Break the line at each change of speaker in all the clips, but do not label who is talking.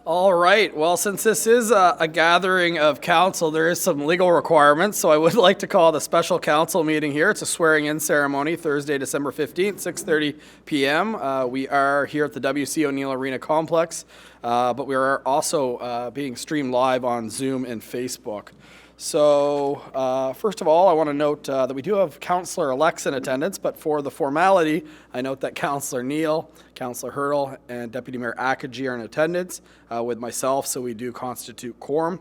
All right. Well, since this is a gathering of council, there is some legal requirements. So I would like to call the special council meeting here. It's a swearing-in ceremony, Thursday, December 15th, 6:30 p.m. We are here at the W.C. O'Neill Arena Complex, but we are also being streamed live on Zoom and Facebook. So first of all, I want to note that we do have Councillor-elects in attendance, but for the formality, I note that Councillor Neal, Councillor Hurdle, and Deputy Mayor Akaji are in attendance with myself, so we do constitute quorum.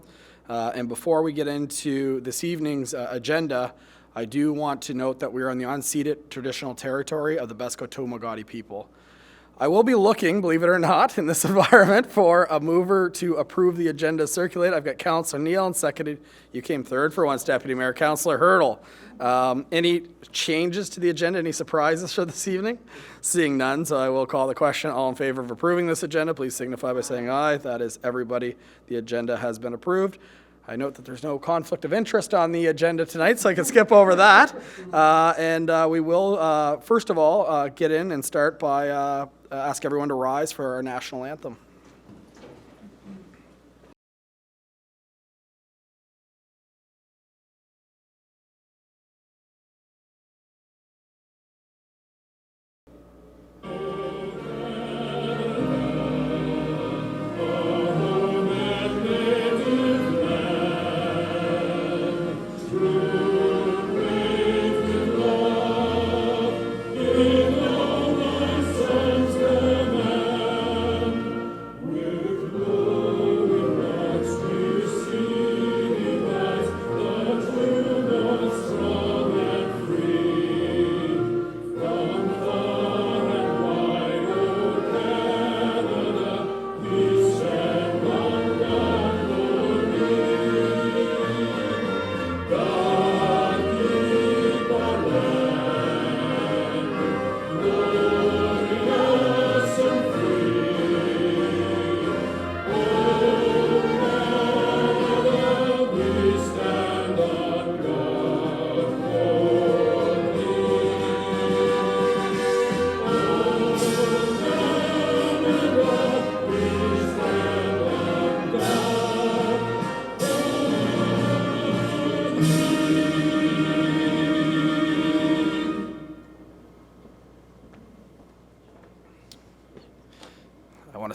And before we get into this evening's agenda, I do want to note that we are on the unceded traditional territory of the Beskotomagati people. I will be looking, believe it or not, in this environment for a mover to approve the agenda circulate. I've got Councillor Neal and seconded. You came third for once, Deputy Mayor. Councillor Hurdle. Any changes to the agenda? Any surprises for this evening? Seeing none, so I will call the question. All in favor of approving this agenda, please signify by saying aye. That is everybody. The agenda has been approved. I note that there's no conflict of interest on the agenda tonight, so I can skip over that. We will, first of all, get in and start by ask everyone to rise for our national anthem.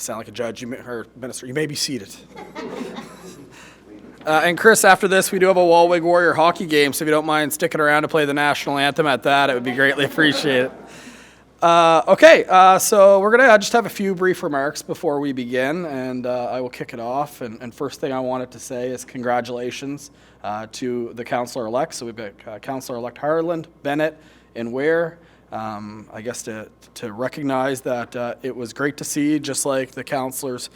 Sound like a judge or minister. You may be seated. And Chris, after this, we do have a Walwig Warrior hockey game, so if you don't mind sticking around to play the national anthem at that, it would be greatly appreciated. So we're going to just have a few brief remarks before we begin, and I will kick it off. And first thing I wanted to say is congratulations to the councillor-elects. So we've got Councillor-elect Harland, Bennett, and Weare. I guess to recognize that it was great to see, just like the councillors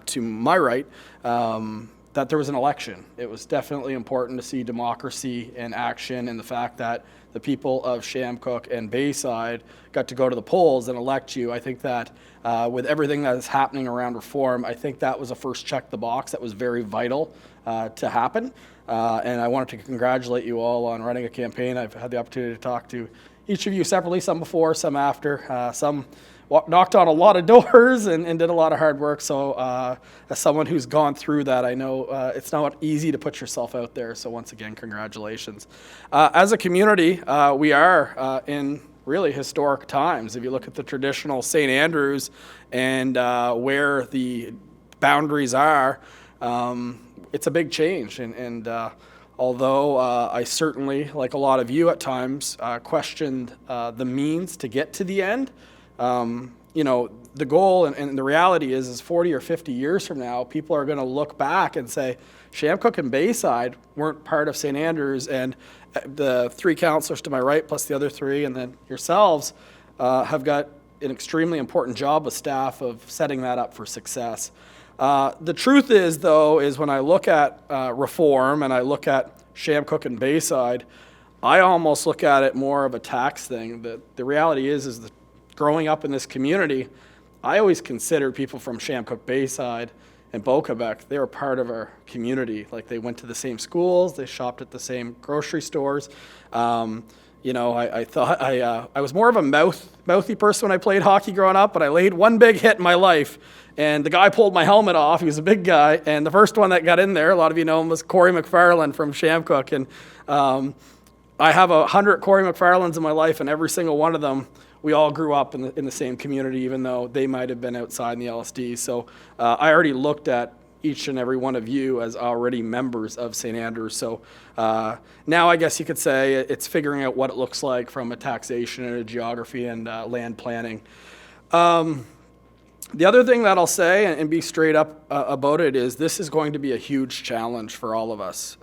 to my right, that there was an election. It was definitely important to see democracy in action, and the fact that the people of Chamcook and Bayside got to go to the polls and elect you. I think that with everything that is happening around reform, I think that was a first check the box that was very vital to happen. And I wanted to congratulate you all on running a campaign. I've had the opportunity to talk to each of you separately, some before, some after. Some knocked on a lot of doors and did a lot of hard work. So as someone who's gone through that, I know it's not easy to put yourself out there. So once again, congratulations. As a community, we are in really historic times. If you look at the traditional St. Andrews and where the boundaries are, it's a big change. And although I certainly, like a lot of you at times, questioned the means to get to the end, the goal and the reality is 40 or 50 years from now, people are going to look back and say, Chamcook and Bayside weren't part of St. Andrews, and the three councillors to my right, plus the other three, and then yourselves, have got an extremely important job with staff of setting that up for success. The truth is, though, is when I look at reform and I look at Chamcook and Bayside, I almost look at it more of a tax thing. The reality is that growing up in this community, I always considered people from Chamcook, Bayside, and Beauquebec, they were part of our community. Like, they went to the same schools, they shopped at the same grocery stores. I thought I was more of a mouthy person when I played hockey growing up, but I laid one big hit in my life, and the guy pulled my helmet off. He was a big guy, and the first one that got in there, a lot of you know him, was Corey McFarland from Chamcook, and I have 100 Corey McFarlands in my life, and every single one of them, we all grew up in the same community, even though they might have been outside in the LSD. So I already looked at each and every one of you as already members of St. Andrews. So now I guess you could say it's figuring out what it looks like from a taxation and a geography and land planning. The other thing that I'll say, and be straight up about it, is this is going to be a huge challenge for all of us.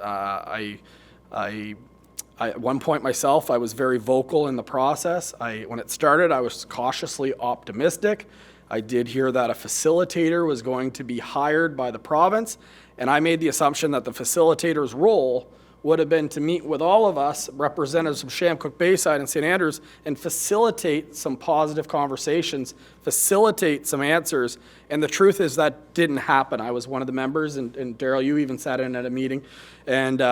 At one point myself, I was very vocal in the process. When it started, I was cautiously optimistic. I did hear that a facilitator was going to be hired by the province, and I made the assumption that the facilitator's role would have been to meet with all of us, representatives of Chamcook, Bayside, and St. Andrews, and facilitate some positive conversations, facilitate some answers. And the truth is that didn't happen. I was one of the members, and Darrell, you even sat in at a meeting, and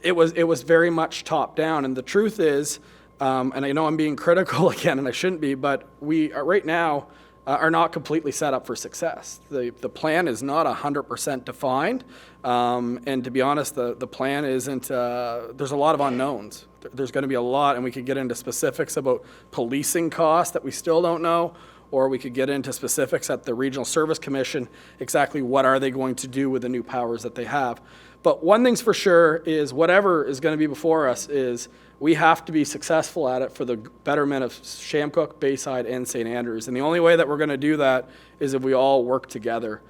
it was very much top down. And the truth is, and I know I'm being critical again, and I shouldn't be, but we right now are not completely set up for success. The plan is not 100% defined, and to be honest, the plan isn't. There's a lot of unknowns. There's going to be a lot, and we could get into specifics about policing costs that we still don't know, or we could get into specifics at the Regional Service Commission, exactly what are they going to do with the new powers that they have. But one thing's for sure is whatever is going to be before us is we have to be successful at it for the betterment of Chamcook, Bayside, and St. Andrews. And the only way that we're going to do that is if we all work together.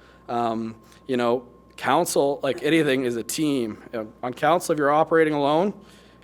Council, like anything, is a team. On council, if you're operating alone,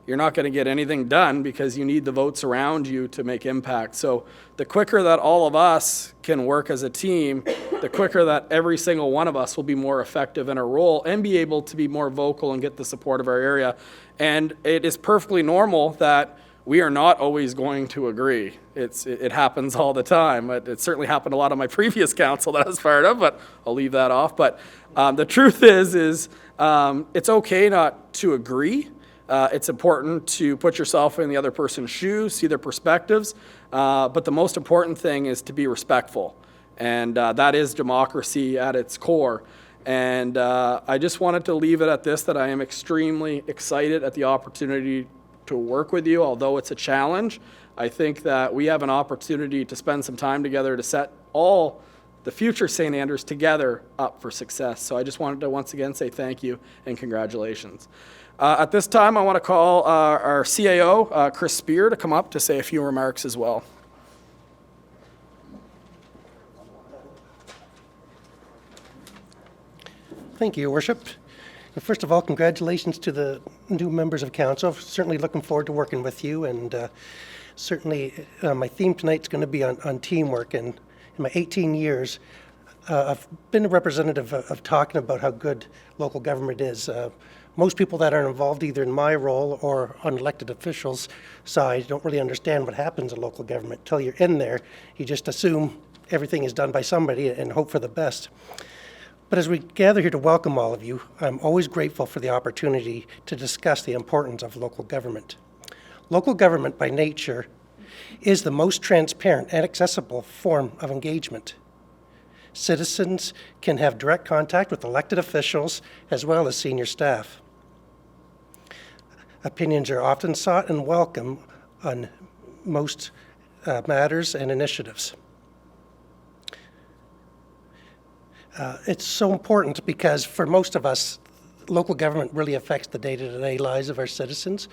you're not going to get anything done because you need the votes around you to make impact. So the quicker that all of us can work as a team, the quicker that every single one of us will be more effective in our role and be able to be more vocal and get the support of our area. And it is perfectly normal that we are not always going to agree. It happens all the time. It certainly happened a lot on my previous council that I was part of, but I'll leave that off. But the truth is it's okay not to agree. It's important to put yourself in the other person's shoes, see their perspectives, but the most important thing is to be respectful, and that is democracy at its core. And I just wanted to leave it at this, that I am extremely excited at the opportunity to work with you, although it's a challenge. I think that we have an opportunity to spend some time together to set all the future St. Andrews together up for success. So I just wanted to once again say thank you and congratulations. At this time, I want to call our CAO, Chris Spear, to come up to say a few remarks as well.
Thank you, Your Worship. And first of all, congratulations to the new members of council. Certainly looking forward to working with you, and certainly my theme tonight is going to be on teamwork. And in my 18 years, I've been a representative of talking about how good local government is. Most people that are involved either in my role or on elected officials' side don't really understand what happens in local government. Until you're in there, you just assume everything is done by somebody and hope for the best. But as we gather here to welcome all of you, I'm always grateful for the opportunity to discuss the importance of local government. Local government, by nature, is the most transparent and accessible form of engagement. Citizens can have direct contact with elected officials as well as senior staff. Opinions are often sought and welcome on most matters and initiatives. It's so important because for most of us, local government really affects the day-to-day lives of our citizens,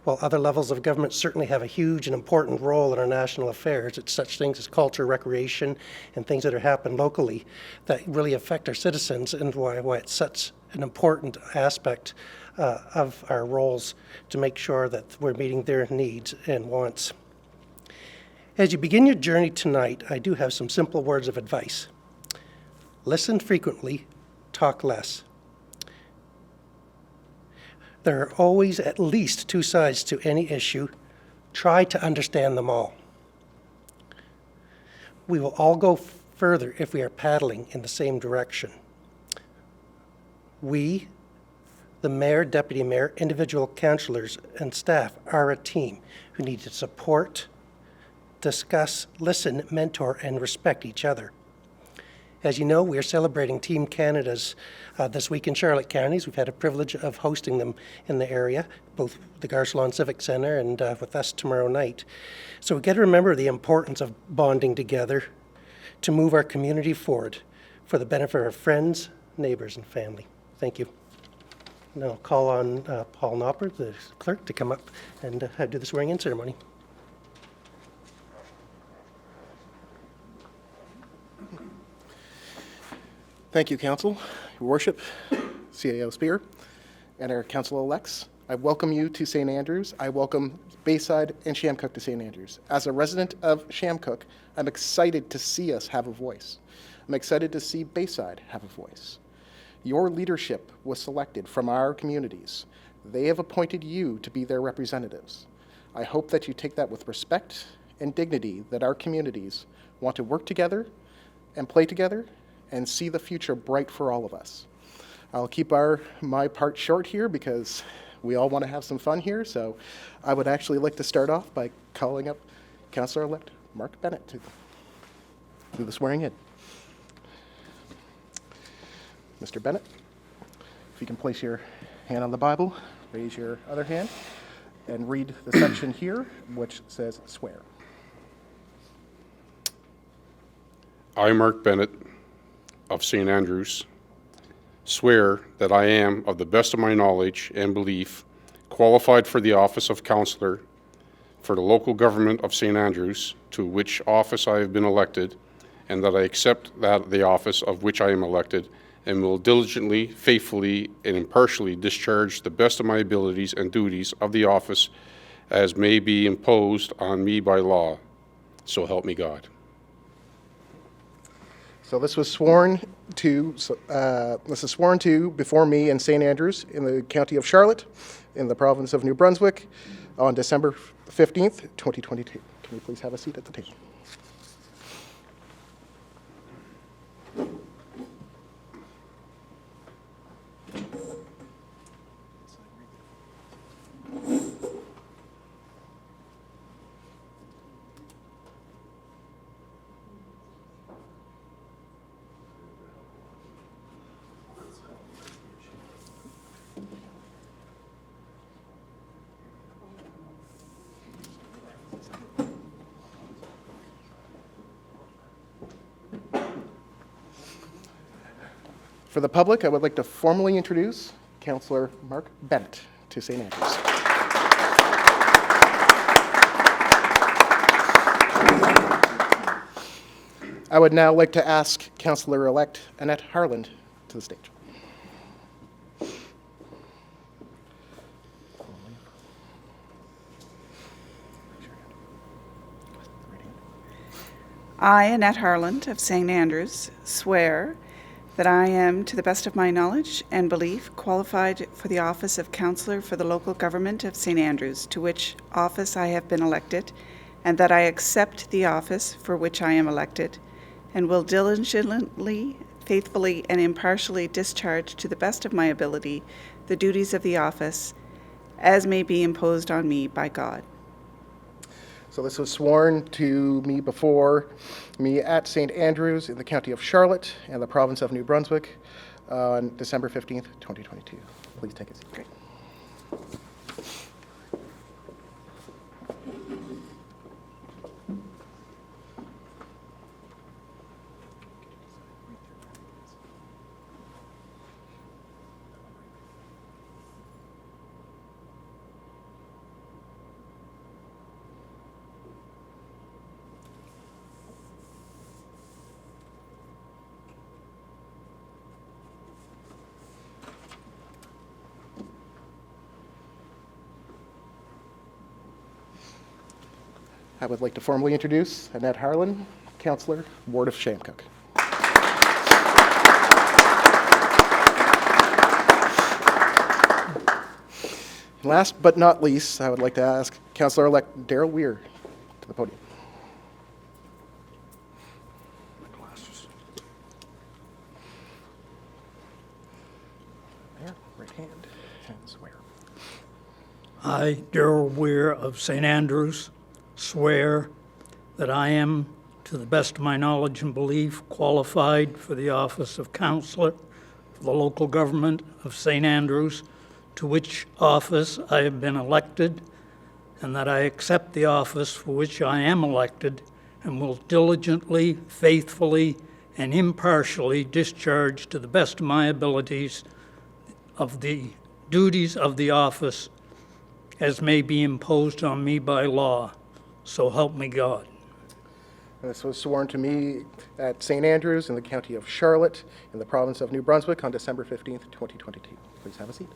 while other levels of government certainly have a huge and important role in our national affairs. It's such things as culture, recreation, and things that are happening locally that really affect our citizens, and why it's such an important aspect of our roles to make sure that we're meeting their needs and wants. As you begin your journey tonight, I do have some simple words of advice. Listen frequently, talk less. There are always at least two sides to any issue. Try to understand them all. We will all go further if we are paddling in the same direction. We, The mayor, deputy mayor, individual councillors, and staff are a team who need to support, discuss, listen, mentor, and respect each other. As you know, we are celebrating Team Canada's this week in Charlotte counties. We've had a privilege of hosting them in the area, both the Garcelon Civic Centre and with us tomorrow night. So we got to remember the importance of bonding together to move our community forward for the benefit of our friends, neighbours, and family. Thank you. Now I'll call on Paul Nopper, the clerk, to come up and do the swearing-in ceremony.
Thank you, Council, Your Worship, CAO Spear, and our Council-elects. I welcome you to St. Andrews. I welcome Bayside and Chamcook to St. Andrews. As a resident of Chamcook, I'm excited to see us have a voice. I'm excited to see Bayside have a voice. Your leadership was selected from our communities. They have appointed you to be their representatives. I hope that you take that with respect and dignity, that our communities want to work together and play together and see the future bright for all of us. I'll keep my part short here because we all want to have some fun here, so I would actually like to start off by calling up Councillor-elect Mark Bennett to do the swearing in. Mr. Bennett, if you can place your hand on the Bible, raise your other hand, and read the section here which says swear.
I, Mark Bennett, of St. Andrews, swear that I am, of the best of my knowledge and belief, qualified for the office of Councillor for the local government of St. Andrews, to which office I have been elected, and that I accept the office of which I am elected, and will diligently, faithfully, and impartially discharge the best of my abilities and duties of the office as may be imposed on me by law. So help me God.
So this was sworn to. This is sworn to before me in St. Andrews, in the county of Charlotte, in the province of New Brunswick, on December 15th, 2022. Can we please have a seat at the table? For the public, I would like to formally introduce Councillor Mark Bennett to St. Andrews. I would now like to ask Councillor-elect Annette Harland to the stage.
I, Annette Harland of St. Andrews, swear that I am, to the best of my knowledge and belief, qualified for the office of Councillor for the local government of St. Andrews, to which office I have been elected, and that I accept the office for which I am elected, and will diligently, faithfully, and impartially discharge to the best of my ability the duties of the office as may be imposed on me by God.
So this was sworn to me before me at St. Andrews in the county of Charlotte and the province of New Brunswick on December 15th, 2022. Please take a seat.
Great.
I would like to formally introduce Annette Harland, Councillor, Ward of Chamcook. And last but not least, I would like to ask Councillor-elect Darrell Weare to the podium. There, right hand.
I, Darrell Weare of St. Andrews, swear that I am, to the best of my knowledge and belief, qualified for the office of Councillor for the local government of St. Andrews, to which office I have been elected, and that I accept the office for which I am elected and will diligently, faithfully, and impartially discharge to the best of my abilities of the duties of the office as may be imposed on me by law. So help me God.
This was sworn to me at St. Andrews in the county of Charlotte in the province of New Brunswick on December 15th, 2022. Please have a seat.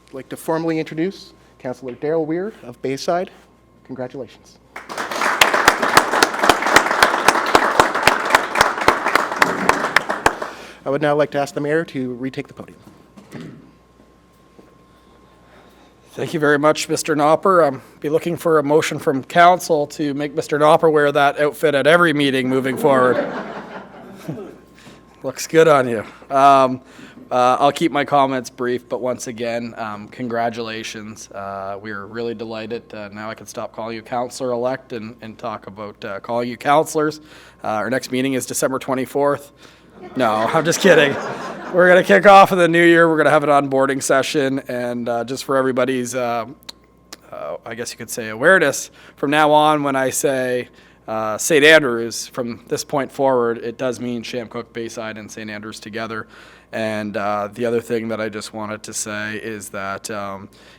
I'd like to formally introduce Councillor Darrell Weare of Bayside. Congratulations. I would now like to ask the mayor to retake the podium.
Thank you very much, Mr. Nopper. I'll be looking for a motion from council to make Mr. Nopper wear that outfit at every meeting moving forward. Looks good on you. I'll keep my comments brief, but once again, congratulations. We're really delighted. Now I can stop calling you Councillor-elect and talk about calling you councillors. Our next meeting is December 24th. No, I'm just kidding. We're going to kick off in the new year. We're going to have an onboarding session, and just for everybody's, I guess you could say, awareness, from now on when I say St. Andrews, from this point forward, it does mean Chamcook, Bayside, and St. Andrews together. And the other thing that I just wanted to say is that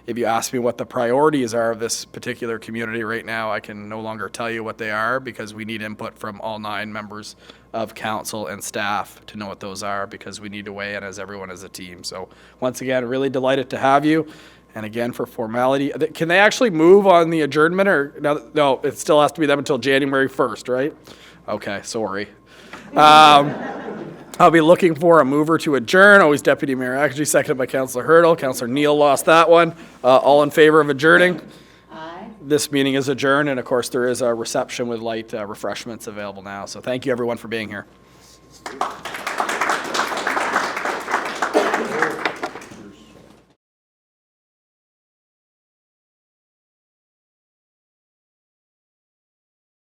if you ask me what the priorities are of this particular community right now, I can no longer tell you what they are because we need input from all 9 members of council and staff to know what those are, because we need to weigh in as everyone as a team. So once again, really delighted to have you. And again, for formality, can they actually move on the adjournment, or no, it still has to be them until January 1st, right? Okay, sorry. I'll be looking for a mover to adjourn. Always Deputy Mayor Ackergy, seconded by Councillor Hurdle. Councillor Neal lost that one. All in favor of adjourning? Aye. This meeting is adjourned, and of course there is a reception with light refreshments available now. So thank you everyone for being here.